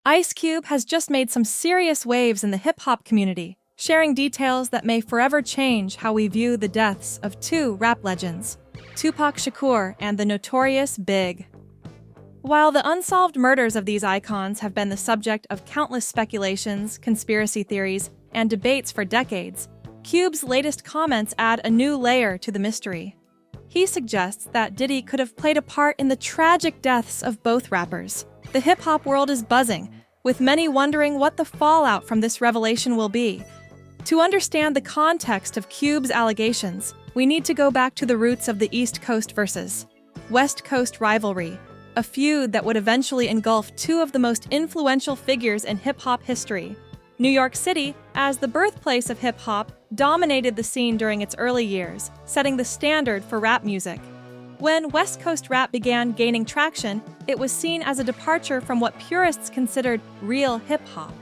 Ice Cube has just made some serious waves in the hip-hop community, sharing details that may forever change how we view the deaths of two rap legends, Tupac Shakur and the notorious Big. While the unsolved murders of these icons have been the subject of countless speculations, conspiracy theories, and debates for decades, Cube's latest comments add a new layer to the mystery. He suggests that Diddy could have played a part in the tragic deaths of both rappers. The hip-hop world is buzzing, with many wondering what the fallout from this revelation will be. To understand the context of Cube's allegations, we need to go back to the roots of the East Coast versus West Coast rivalry, a feud that would eventually engulf two of the most influential figures in hip-hop history. New York City, as the birthplace of hip-hop, dominated the scene during its early years, setting the standard for rap music. When West Coast rap began gaining traction, it was seen as a departure from what purists considered real hip-hop.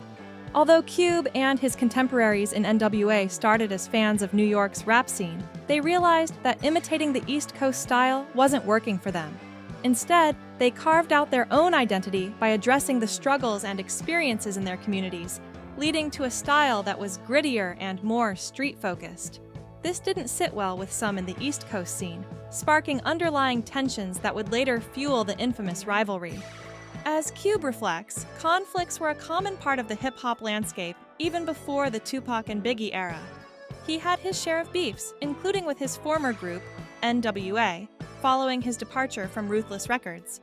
Although Cube and his contemporaries in NWA started as fans of New York's rap scene, they realized that imitating the East Coast style wasn't working for them. Instead, they carved out their own identity by addressing the struggles and experiences in their communities, leading to a style that was grittier and more street-focused. This didn't sit well with some in the East Coast scene, sparking underlying tensions that would later fuel the infamous rivalry. As Cube reflects, conflicts were a common part of the hip-hop landscape even before the Tupac and Biggie era. He had his share of beefs, including with his former group, NWA, following his departure from Ruthless Records.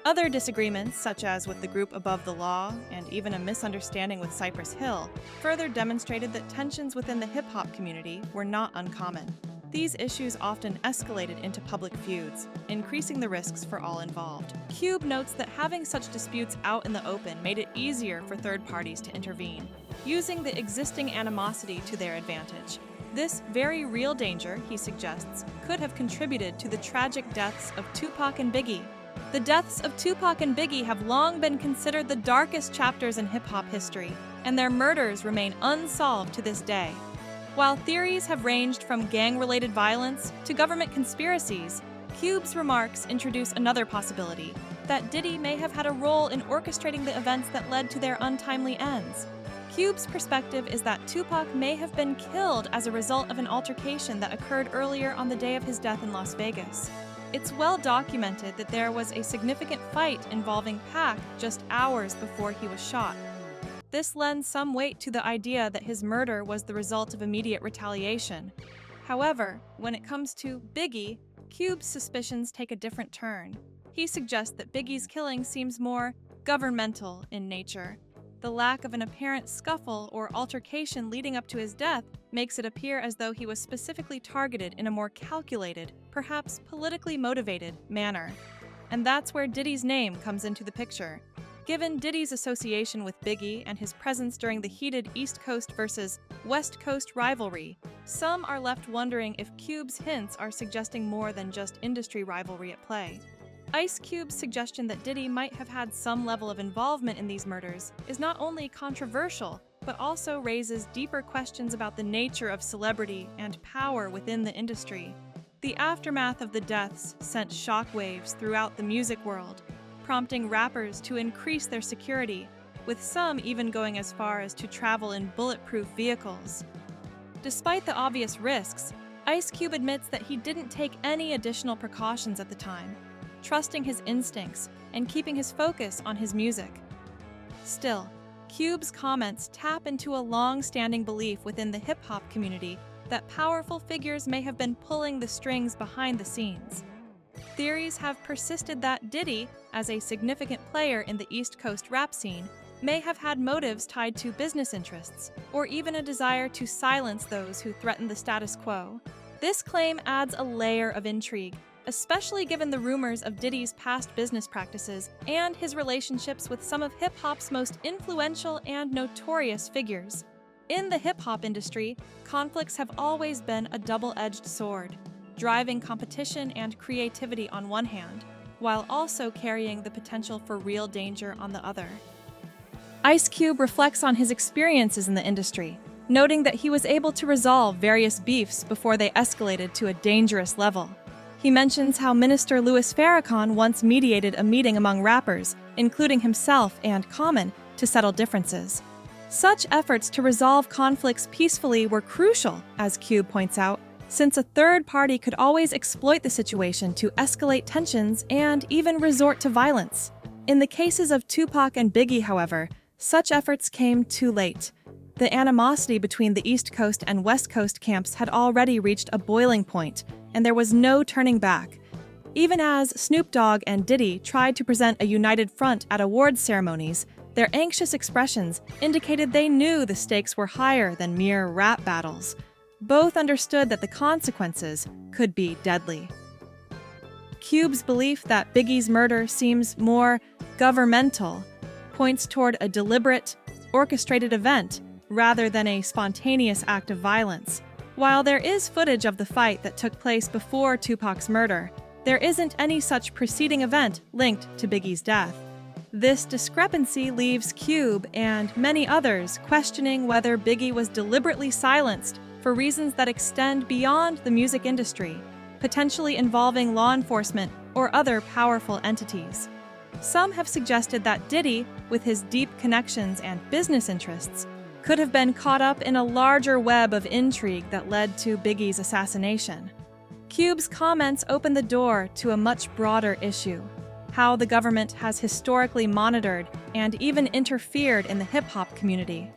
Other disagreements, such as with the group Above the Law and even a misunderstanding with Cypress Hill, further demonstrated that tensions within the hip-hop community were not uncommon. These issues often escalated into public feuds, increasing the risks for all involved. Cube notes that having such disputes out in the open made it easier for third parties to intervene, using the existing animosity to their advantage. This very real danger, he suggests, could have contributed to the tragic deaths of Tupac and Biggie. The deaths of Tupac and Biggie have long been considered the darkest chapters in hip-hop history, and their murders remain unsolved to this day. While theories have ranged from gang-related violence to government conspiracies, Cube's remarks introduce another possibility, that Diddy may have had a role in orchestrating the events that led to their untimely ends. Cube's perspective is that Tupac may have been killed as a result of an altercation that occurred earlier on the day of his death in Las Vegas. It's well documented that there was a significant fight involving Pac just hours before he was shot. This lends some weight to the idea that his murder was the result of immediate retaliation. However, when it comes to Biggie, Cube's suspicions take a different turn. He suggests that Biggie's killing seems more governmental in nature. The lack of an apparent scuffle or altercation leading up to his death makes it appear as though he was specifically targeted in a more calculated, perhaps politically motivated, manner. And that's where Diddy's name comes into the picture. Given Diddy's association with Biggie and his presence during the heated East Coast versus West Coast rivalry, some are left wondering if Cube's hints are suggesting more than just industry rivalry at play. Ice Cube's suggestion that Diddy might have had some level of involvement in these murders is not only controversial, but also raises deeper questions about the nature of celebrity and power within the industry. The aftermath of the deaths sent shockwaves throughout the music world, prompting rappers to increase their security, with some even going as far as to travel in bulletproof vehicles. Despite the obvious risks, Ice Cube admits that he didn't take any additional precautions at the time, trusting his instincts and keeping his focus on his music. Still, Cube's comments tap into a long-standing belief within the hip-hop community that powerful figures may have been pulling the strings behind the scenes. Theories have persisted that Diddy, as a significant player in the East Coast rap scene, may have had motives tied to business interests, or even a desire to silence those who threaten the status quo. This claim adds a layer of intrigue, especially given the rumors of Diddy's past business practices and his relationships with some of hip-hop's most influential and notorious figures. In the hip-hop industry, conflicts have always been a double-edged sword, driving competition and creativity on one hand, while also carrying the potential for real danger on the other. Ice Cube reflects on his experiences in the industry, noting that he was able to resolve various beefs before they escalated to a dangerous level. He mentions how Minister Louis Farrakhan once mediated a meeting among rappers, including himself and Common, to settle differences. Such efforts to resolve conflicts peacefully were crucial, as Cube points out, since a third party could always exploit the situation to escalate tensions and even resort to violence. In the cases of Tupac and Biggie, however, such efforts came too late. The animosity between the East Coast and West Coast camps had already reached a boiling point, and there was no turning back. Even as Snoop Dogg and Diddy tried to present a united front at awards ceremonies, their anxious expressions indicated they knew the stakes were higher than mere rap battles. Both understood that the consequences could be deadly. Cube's belief that Biggie's murder seems more governmental points toward a deliberate, orchestrated event rather than a spontaneous act of violence. While there is footage of the fight that took place before Tupac's murder, there isn't any such preceding event linked to Biggie's death. This discrepancy leaves Cube and many others questioning whether Biggie was deliberately silenced for reasons that extend beyond the music industry, potentially involving law enforcement or other powerful entities. Some have suggested that Diddy, with his deep connections and business interests, could have been caught up in a larger web of intrigue that led to Biggie's assassination. Cube's comments open the door to a much broader issue: how the government has historically monitored and even interfered in the hip-hop community.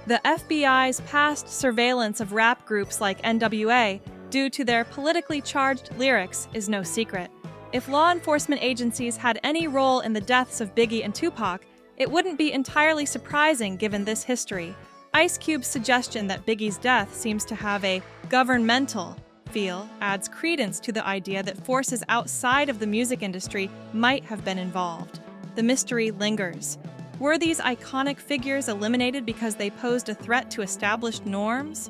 The FBI's past surveillance of rap groups like NWA due to their politically charged lyrics is no secret. If law enforcement agencies had any role in the deaths of Biggie and Tupac, it wouldn't be entirely surprising given this history. Ice Cube's suggestion that Biggie's death seems to have a governmental feel adds credence to the idea that forces outside of the music industry might have been involved. The mystery lingers. Were these iconic figures eliminated because they posed a threat to established norms?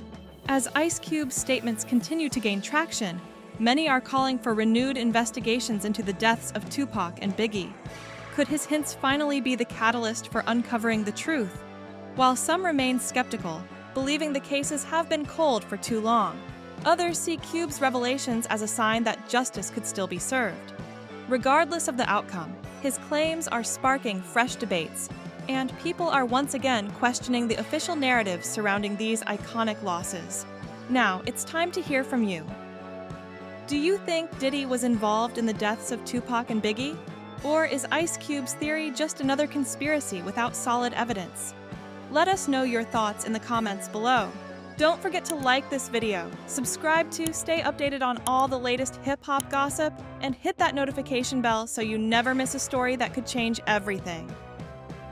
As Ice Cube's statements continue to gain traction, many are calling for renewed investigations into the deaths of Tupac and Biggie. Could his hints finally be the catalyst for uncovering the truth? While some remain skeptical, believing the cases have been cold for too long, others see Cube's revelations as a sign that justice could still be served. Regardless of the outcome, his claims are sparking fresh debates, and people are once again questioning the official narrative surrounding these iconic losses. Now, it's time to hear from you. Do you think Diddy was involved in the deaths of Tupac and Biggie? Or is Ice Cube's theory just another conspiracy without solid evidence? Let us know your thoughts in the comments below. Don't forget to like this video, subscribe to stay updated on all the latest hip-hop gossip, and hit that notification bell so you never miss a story that could change everything.